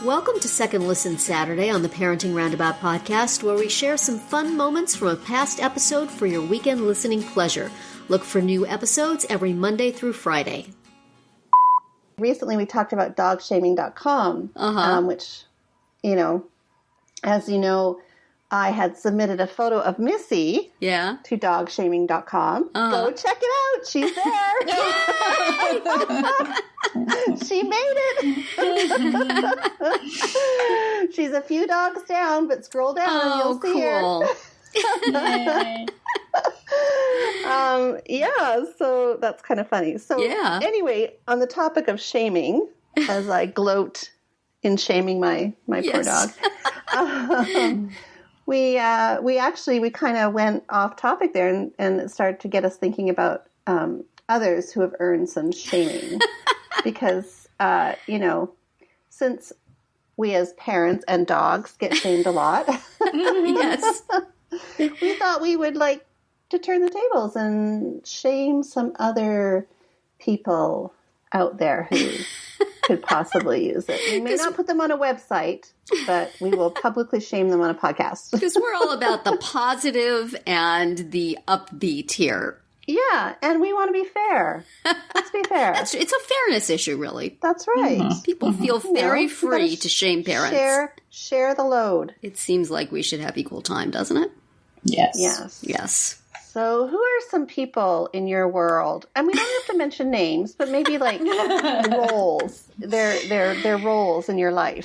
Welcome to Second Listen Saturday on the Parenting Roundabout podcast, where we share some fun moments from a past episode for your weekend listening pleasure. Look for new episodes every Monday through Friday. Recently, we talked about dogshaming.com, which, as you know, I had submitted a photo of Missy to dogshaming.com. Go check it out. She's there. She made it. She's a few dogs down, but scroll down and you'll see her. So that's kind of funny. So anyway, on the topic of shaming, as I gloat in shaming my poor dog, we kind of went off topic there and it started to get us thinking about others who have earned some shaming because, since we as parents and dogs get shamed a lot, we thought we would like to turn the tables and shame some other people out there who could possibly use it. We may not put them on a website, but we will publicly shame them on a podcast. Because we're all about the positive and the upbeat here. Yeah, and we want to be fair. Let's be fair. It's a fairness issue, really. That's right. Mm-hmm. People feel very free to shame parents. Share the load. It seems like we should have equal time, doesn't it? Yes. So who are some people in your world? And we don't have to mention names, but maybe like roles. Their roles in your life.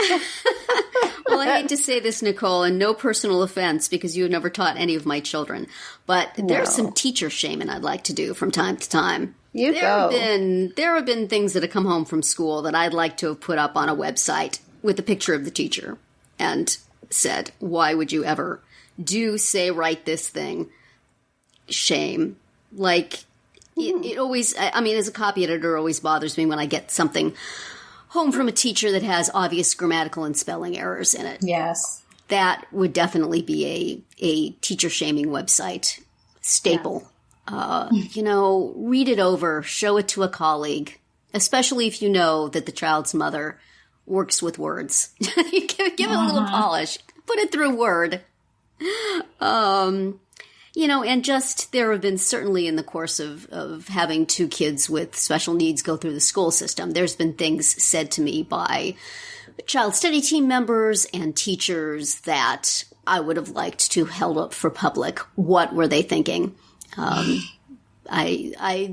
Well, I hate to say this, Nicole, and no personal offense because you have never taught any of my children, but there's some teacher shaming I'd like to do from time to time. There have been things that have come home from school that I'd like to have put up on a website with a picture of the teacher and said, why would you ever say, write this thing? Shame. Like, it always, as a copy editor, it always bothers me when I get something home from a teacher that has obvious grammatical and spelling errors in it. Yes. That would definitely be a teacher shaming website staple. Yes. Read it over, show it to a colleague, especially if you know that the child's mother works with words. Give it a little polish. Put it through Word. And just there have been certainly in the course of having two kids with special needs go through the school system, there's been things said to me by child study team members and teachers that I would have liked to held up for public. What were they thinking? I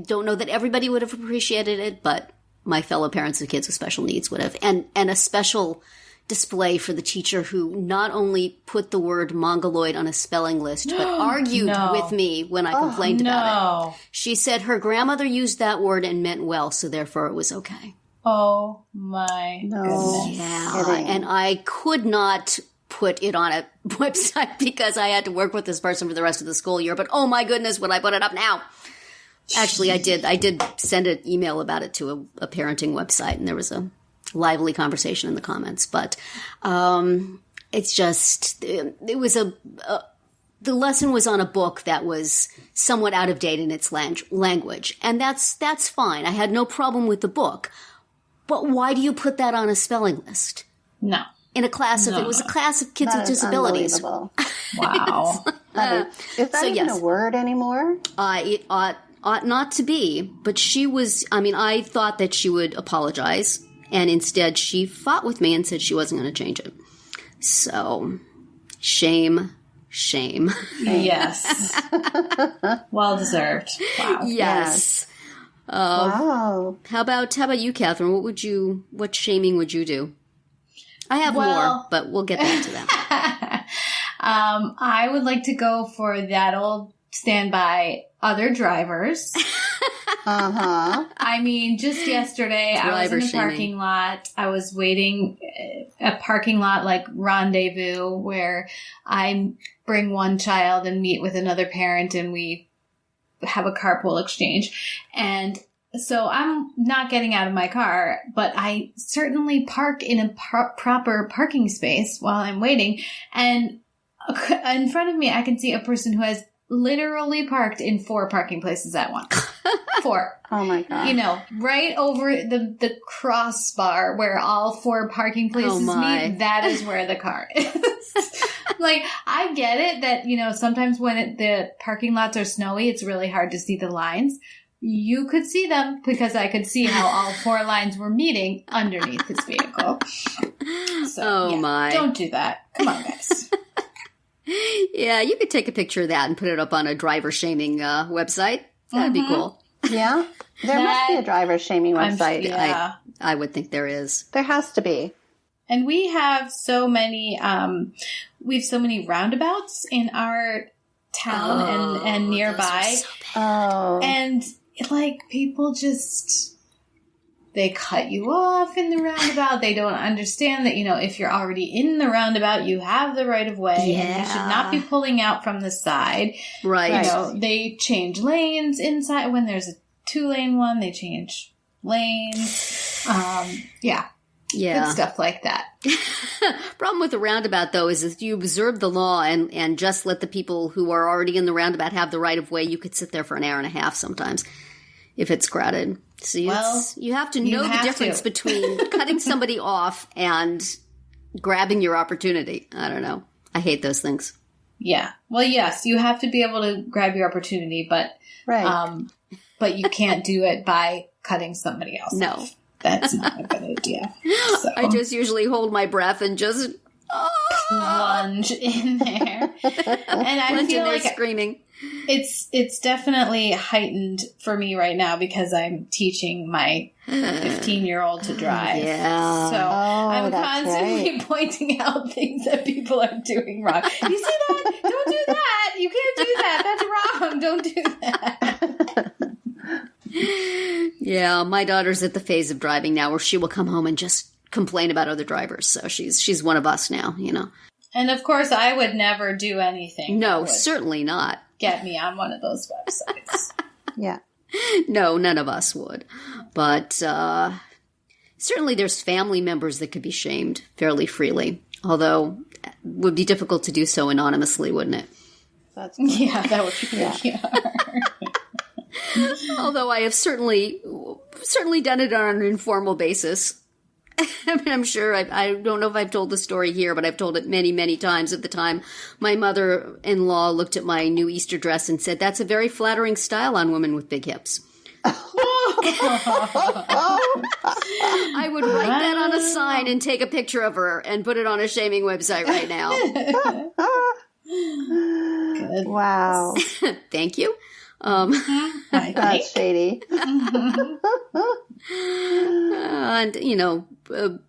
don't know that everybody would have appreciated it, but my fellow parents of kids with special needs would have. And a special display for the teacher who not only put the word mongoloid on a spelling list, but argued with me when I complained about it. She said her grandmother used that word and meant well, so therefore it was okay. Oh my goodness. Yeah, and I could not put it on a website because I had to work with this person for the rest of the school year, but oh my goodness, would I put it up now? Actually, I did send an email about it to a parenting website, and there was a lively conversation in the comments, but it's just it was the lesson was on a book that was somewhat out of date in its language, and that's fine. I had no problem with the book, but why do you put that on a spelling list? No, in a class of it was a class of kids with disabilities. Wow, is that even a word anymore? It ought not to be, but she was. I thought that she would apologize. And instead, she fought with me and said she wasn't going to change it. So, shame. Yes. Well deserved. Wow. Yes. Wow. How about you, Catherine? What shaming would you do? I have more, but we'll get back to that. I would like to go for that old standby, other drivers. Just yesterday, I was in the parking lot. I was waiting a parking lot like rendezvous where I bring one child and meet with another parent and we have a carpool exchange. And so I'm not getting out of my car, but I certainly park in a proper parking space while I'm waiting. And in front of me, I can see a person who has literally parked in 4 parking places at once. 4. Oh my God. You know, right over the crossbar where all 4 parking places meet, that is where the car is. Like, I get it that, you know, sometimes when the parking lots are snowy, it's really hard to see the lines. You could see them because I could see how all 4 lines were meeting underneath his vehicle. So, my. Don't do that. Come on, guys. Yeah, you could take a picture of that and put it up on a driver shaming website. That'd be cool. Yeah. There must be a driver shaming website. I would think there is. There has to be. And we have so many, roundabouts in our town and nearby. And like people just, they cut you off in the roundabout. They don't understand that, you know, if you're already in the roundabout, you have the right of way and you should not be pulling out from the side. Right. You know, they change lanes inside. When there's a 2-lane one, they change lanes. Yeah. Good stuff like that. Problem with the roundabout, though, is if you observe the law and just let the people who are already in the roundabout have the right of way, you could sit there for an hour and a half sometimes if it's crowded. So you have to know the difference between cutting somebody off and grabbing your opportunity. I don't know. I hate those things. Yeah. Well, yes, you have to be able to grab your opportunity, but you can't do it by cutting somebody else off. That's not a good idea. So. I just usually hold my breath and just plunge in there. And I feel like screaming. It's definitely heightened for me right now because I'm teaching my 15-year-old to drive. Yeah. So I'm constantly pointing out things that people are doing wrong. You see that? Don't do that. You can't do that. That's wrong. Don't do that. Yeah, my daughter's at the phase of driving now where she will come home and just complain about other drivers. So she's one of us now, you know. And of course, I would never do anything. No, certainly not. Get me on one of those websites. Yeah. No, none of us would. But certainly there's family members that could be shamed fairly freely, although it would be difficult to do so anonymously, wouldn't it? Yeah, that would be hard. Although I have certainly done it on an informal basis. I mean, I'm sure, I don't know if I've told the story here, but I've told it many, many times. At the time, my mother-in-law looked at my new Easter dress and said, "That's a very flattering style on women with big hips." I would write that on a sign and take a picture of her and put it on a shaming website right now. Good. Wow. Thank you. That's shady. And, you know,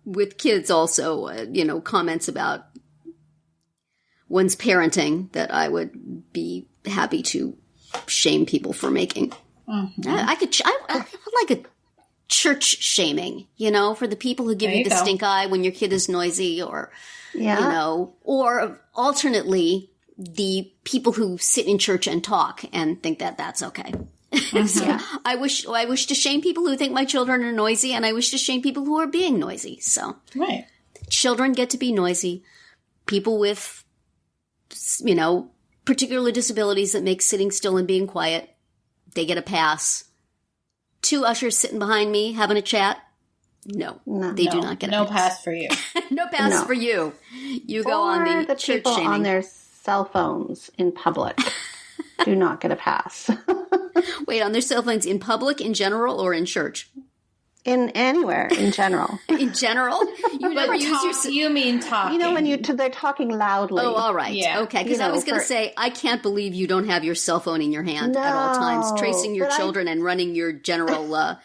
with kids also, you know, comments about one's parenting that I would be happy to shame people for making. Mm-hmm. I would like a church shaming, you know, for the people who give you the stink eye when your kid is noisy or, you know, or alternately the people who sit in church and talk and think that that's okay. Mm-hmm. So I wish to shame people who think my children are noisy, and I wish to shame people who are being noisy. So children get to be noisy. People with, you know, particular disabilities that make sitting still and being quiet, they get a pass. 2 ushers sitting behind me having a chat, no, they do not get a pass. No pass for you. No pass for you. You go on the church people shaming. On their cell phones in public do not get a pass. Wait, on their cell phones in public, in general, or in church? In anywhere, in general. In general? You never use your... You mean talking. You know, when they're talking loudly. Oh, all right. Yeah. Okay, because I was going to say, I can't believe you don't have your cell phone in your hand at all times, tracing your children and running your general,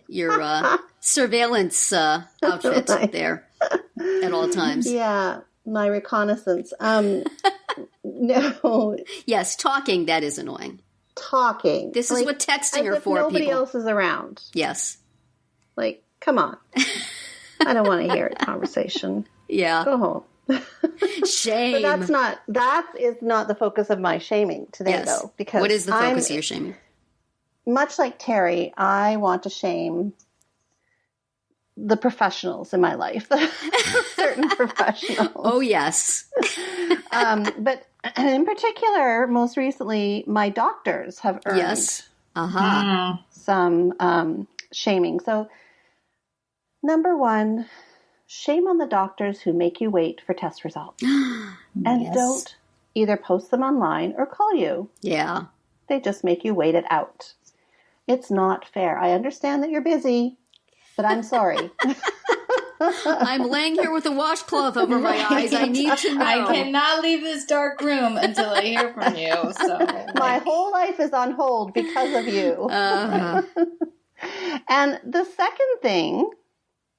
your surveillance outfit there at all times. Yeah, my reconnaissance. No. Yes, talking, that is annoying. Talking. This is what texting are for, nobody people. Else is around. Yes. Like, come on. I don't want to hear a conversation. Yeah. Go home. Shame. But that is not the focus of my shaming today, though. Because what is the focus of your shaming? Much like Terry, I want to shame the professionals in my life. Certain professionals. Oh, yes. But in particular, most recently, my doctors have earned some shaming. So, number one, shame on the doctors who make you wait for test results. And don't either post them online or call you. Yeah. They just make you wait it out. It's not fair. I understand that you're busy, but I'm sorry. I'm laying here with a washcloth over my eyes. I need to know. I cannot leave this dark room until I hear from you. So my whole life is on hold because of you. And the second thing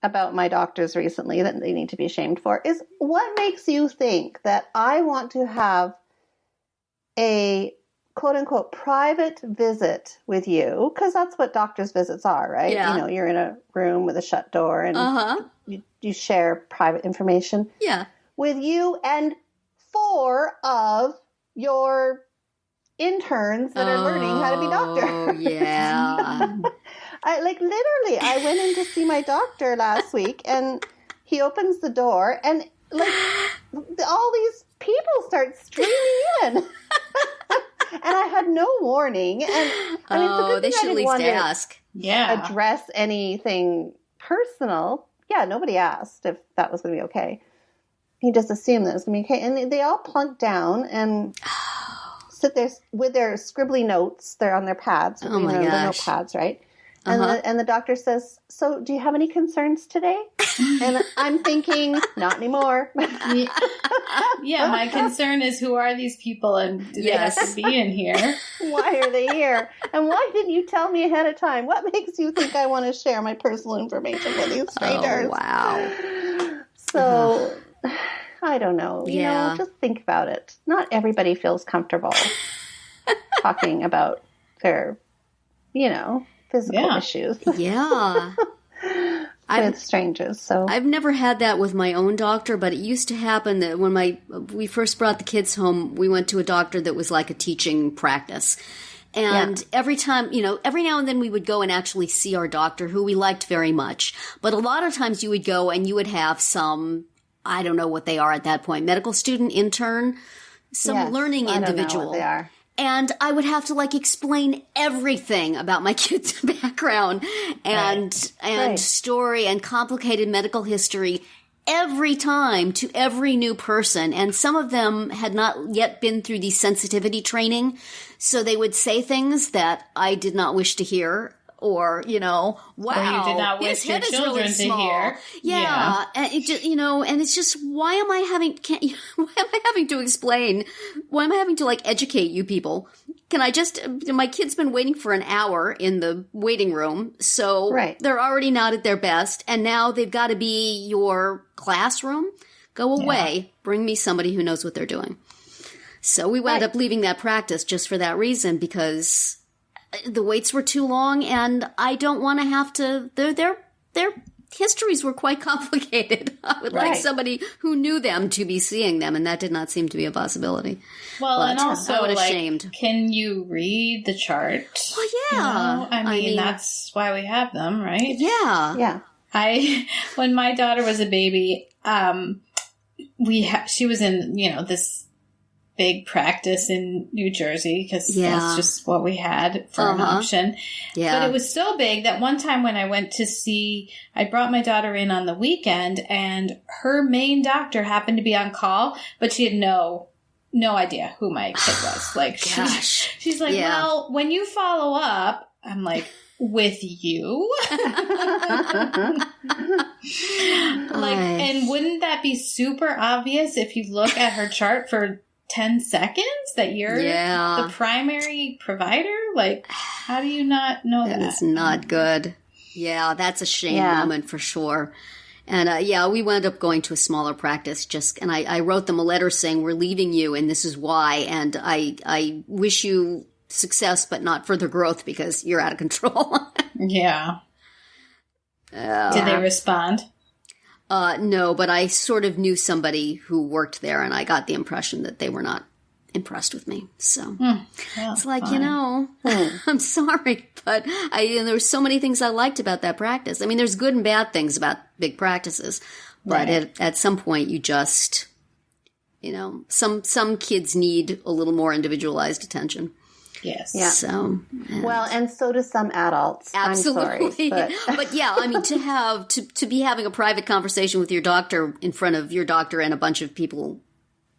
about my doctors recently that they need to be shamed for is, what makes you think that I want to have a quote-unquote private visit with you? Because that's what doctor's visits are, right? Yeah. You know, you're in a room with a shut door and you share private information. Yeah. With you and 4 of your interns that are learning how to be doctor. Yeah. Literally, I went in to see my doctor last week, and he opens the door, and all these people start streaming in. And I had no warning. And I mean, it's a good they thing should I at didn't least ask. Yeah. address anything personal. Yeah, nobody asked if that was going to be okay. He just assumed that it was going to be okay. And they all plunk down and sit there with their scribbly notes. They're on their pads. Oh, my gosh. Their notepads, right? And the doctor says, "So, do you have any concerns today?" And I'm thinking, not anymore. Yeah, my concern is, who are these people and do they have to be in here? Why are they here? And why didn't you tell me ahead of time? What makes you think I want to share my personal information with these strangers? Oh, wow. So, I don't know. You know, just think about it. Not everybody feels comfortable talking about their, physical issues. Yeah. With strangers. So I've never had that with my own doctor, but it used to happen that when we first brought the kids home, we went to a doctor that was like a teaching practice. And every time, every now and then we would go and actually see our doctor, who we liked very much. But a lot of times you would go and you would have some, I don't know what they are at that point, medical student, intern, some learning individual. I don't know what they are. And I would have to explain everything about my kid's background and story and complicated medical history every time to every new person. And some of them had not yet been through the sensitivity training. So they would say things that I did not wish to hear. Or, wow, or you did not wish your children to hear. Yeah. And it just, and it's just, why am I having to explain? Why am I having to educate you people? Can I just, my kid's been waiting for an hour in the waiting room. So they're already not at their best. And now they've got to be your classroom. Go away. Bring me somebody who knows what they're doing. So we wound up leaving that practice just for that reason, because the waits were too long, and I don't want to have to. Their histories were quite complicated. I would like somebody who knew them to be seeing them, and that did not seem to be a possibility. Well, but and also, I was ashamed. Can you read the chart? Well, yeah. I mean, that's why we have them, right? Yeah. Yeah. When my daughter was a baby, she was in this big practice in New Jersey, because that's just what we had for an option. Yeah. But it was so big that one time when I went to see, I brought my daughter in on the weekend, and her main doctor happened to be on call, but she had no idea who my kid was. She's like, well, when you follow up, I'm like, with you? And wouldn't that be super obvious if you look at her chart for 10 seconds that you're the primary provider? How do you not know that? It's not good. Yeah, that's a shame moment for sure. And we wound up going to a smaller practice and I wrote them a letter saying, we're leaving you and this is why. And I wish you success, but not further growth, because you're out of control. Yeah. Did they respond? No, but I sort of knew somebody who worked there, and I got the impression that they were not impressed with me. So it's I'm sorry, but there were so many things I liked about that practice. I mean, there's good and bad things about big practices, but at some point you just, some kids need a little more individualized attention. Yes. Yeah. So, well, and so do some adults. Absolutely. I'm sorry, but yeah, I mean, to be having a private conversation with your doctor in front of your doctor and a bunch of people.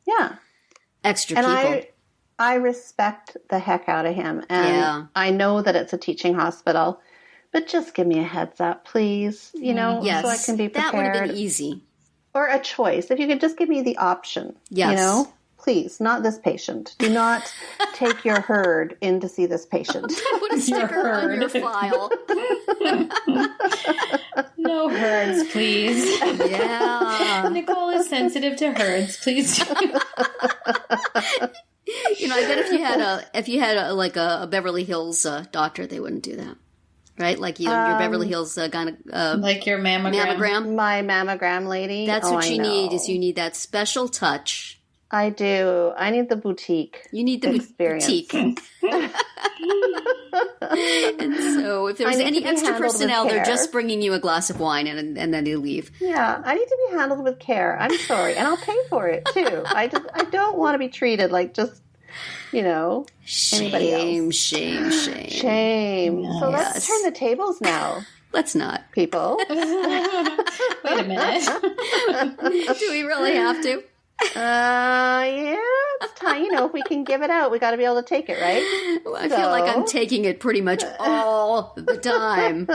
Yeah. Extra and people. I respect the heck out of him. And I know that it's a teaching hospital, but just give me a heads up, please. You know, so I can be prepared. That would have been easy. Or a choice. If you could just give me the option. Yes. You know? Please, not this patient. Do not take your herd in to see this patient. Put a sticker on your file. No herds, please. Yeah. Nicole is sensitive to herds. Please. You know, I bet if you had a Beverly Hills doctor, they wouldn't do that. Right? Like your Beverly Hills like your mammogram. My mammogram lady. That's what you need, is you need that special touch. I do. I need the boutique. You need the experience. Boutique. And so if there's any extra personnel, they're just bringing you a glass of wine and then they leave. Yeah, I need to be handled with care. I'm sorry. And I'll pay for it, too. I don't want to be treated like just, anybody else. Shame. Yes. So let's turn the tables now. Let's not. People. Wait a minute. Do we really have to? Yeah, it's time. If we can give it out, we got to be able to take it, right? Well, I feel like I'm taking it pretty much all the time.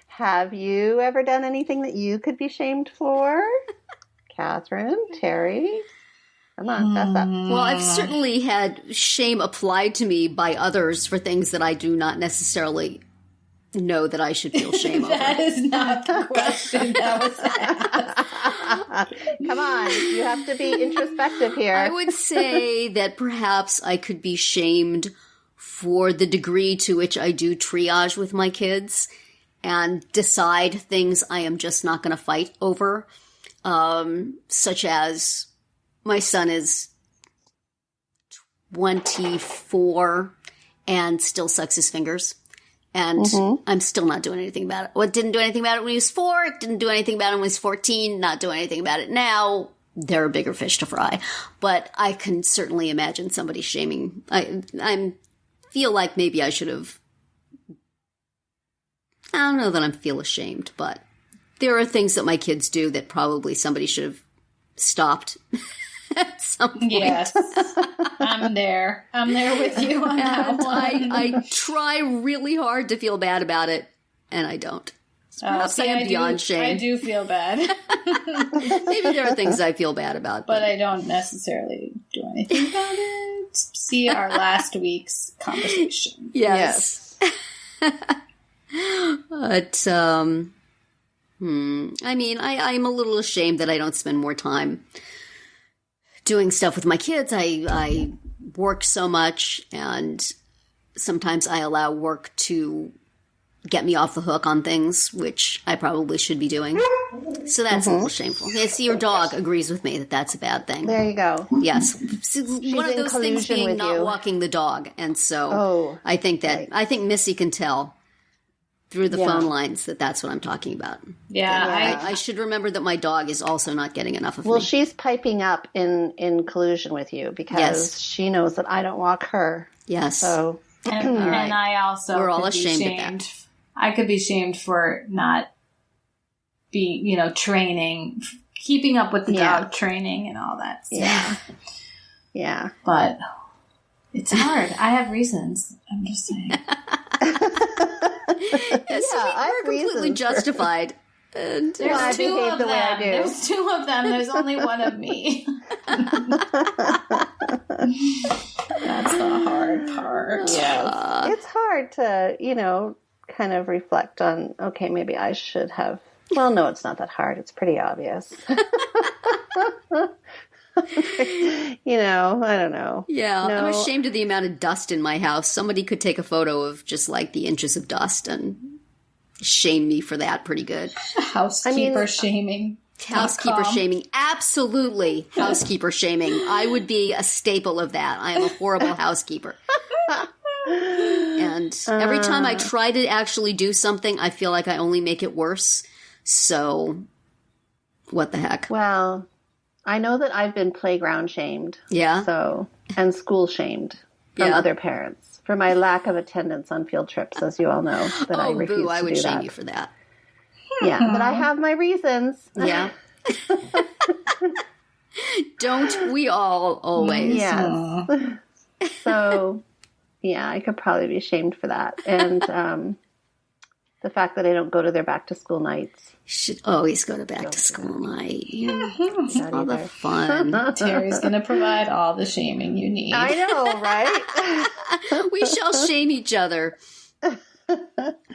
Have you ever done anything that you could be shamed for? Catherine, Terry? Come on, fess up. Well, I've certainly had shame applied to me by others for things that I do not necessarily know that I should feel shame over. That is not the question that was asked. Come on, you have to be introspective here. I would say that perhaps I could be shamed for the degree to which I do triage with my kids and decide things I am just not going to fight over, such as my son is 24 and still sucks his fingers. And I'm still not doing anything about it. Well, didn't do anything about it when he was 4. Didn't do anything about it when he was 14. Not doing anything about it now. There are bigger fish to fry. But I can certainly imagine somebody shaming. I feel like maybe I should have. I don't know that I feel ashamed, but there are things that my kids do that probably somebody should have stopped at some point. Yes, I'm there. I'm there with you on that one. I try really hard to feel bad about it, and I don't. Perhaps I am beyond shame. I do feel bad. Maybe there are things I feel bad about. But I don't necessarily do anything about it. See our last week's conversation. Yes. But, I mean, I'm a little ashamed that I don't spend more time doing stuff with my kids. I work so much, and sometimes I allow work to get me off the hook on things, which I probably should be doing. So that's a little shameful. Yeah, see, your dog agrees with me that that's a bad thing. There you go. Yes. One of those things being not walking the dog. And so I think Missy can tell through the phone lines that's what I'm talking about. Yeah. I should remember that my dog is also not getting enough of me. Well, she's piping up in collusion with you because she knows that I don't walk her. Yes. So, and I also we're all ashamed of that. I could be shamed for not being, training, keeping up with the dog training and all that stuff. Yeah. But it's hard. I have reasons. I'm just saying. We're completely justified. And there's two of them. There's two of them. There's only one of me. That's the hard part. Yeah. It's hard to, kind of reflect on, okay, maybe I should have. Well, no, it's not that hard. It's pretty obvious. I don't know. Yeah, no. I'm ashamed of the amount of dust in my house. Somebody could take a photo of just like the inches of dust and shame me for that pretty good. Housekeeper shaming. Housekeeper shaming. Absolutely. Housekeeper shaming. I would be a staple of that. I am a horrible housekeeper. And every time I try to actually do something, I feel like I only make it worse. So, what the heck? Well, I know that I've been playground shamed. Yeah. And school shamed. from other parents for my lack of attendance on field trips, as you all know. That I refuse to I would do shame that. you for that. Yeah, but I have my reasons. Yeah. Don't we all always? Yes. So, yeah, I could probably be shamed for that. And the fact that I don't go to their back-to-school nights. You should always go to back-to-school night. Yeah. It's all the fun. Terry's going to provide all the shaming you need. I know, right? We shall shame each other.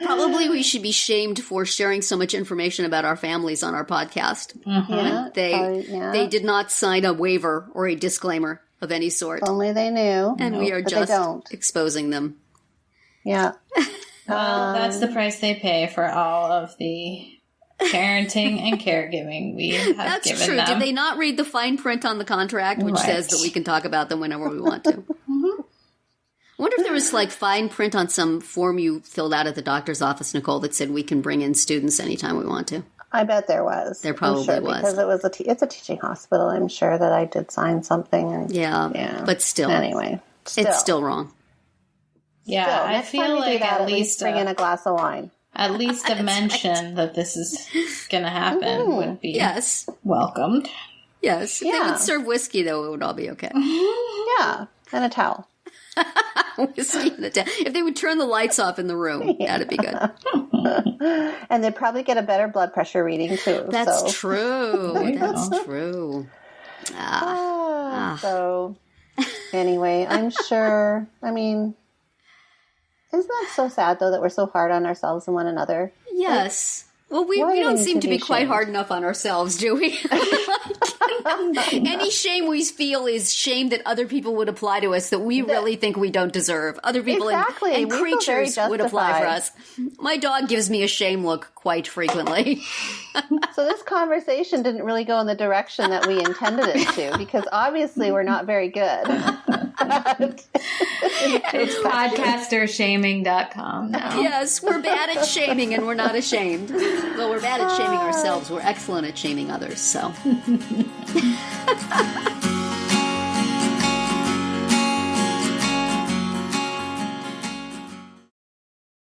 Probably we should be shamed for sharing so much information about our families on our podcast. Yeah, they did not sign a waiver or a disclaimer of any sort. Only they knew. And we are just exposing them. Yeah. Well, that's the price they pay for all of the parenting and caregiving we have that's given true. them. Did they not read the fine print on the contract, which says that we can talk about them whenever we want to? I wonder if there was like fine print on some form you filled out at the doctor's office, Nicole, that said we can bring in students anytime we want to. I bet there was. There probably was. Because it was it's a teaching hospital. I'm sure that I did sign something. Yeah. But still. Anyway. It's still wrong. Yeah, still, I feel like at least bring in a glass of wine. At least a mention that this is going to happen would be welcomed. Yes. If they would serve whiskey, though, it would all be okay. Yeah. And a towel. Whiskey and a towel. If they would turn the lights off in the room, that'd be good. And they'd probably get a better blood pressure reading, too. That's true. That's true. So, anyway, I'm sure, I mean... Isn't that so sad, though, that we're so hard on ourselves and one another? Yes. Well, we don't seem to be quite hard enough on ourselves, do we? Any shame we feel is shame that other people would apply to us that we really think we don't deserve. Other people and creatures would apply for us. My dog gives me a shame look quite frequently. So this conversation didn't really go in the direction that we intended it to, because obviously we're not very good. It's podcastershaming.com now. Yes, we're bad at shaming and we're not ashamed. Well, we're bad at shaming ourselves. We're excellent at shaming others, so.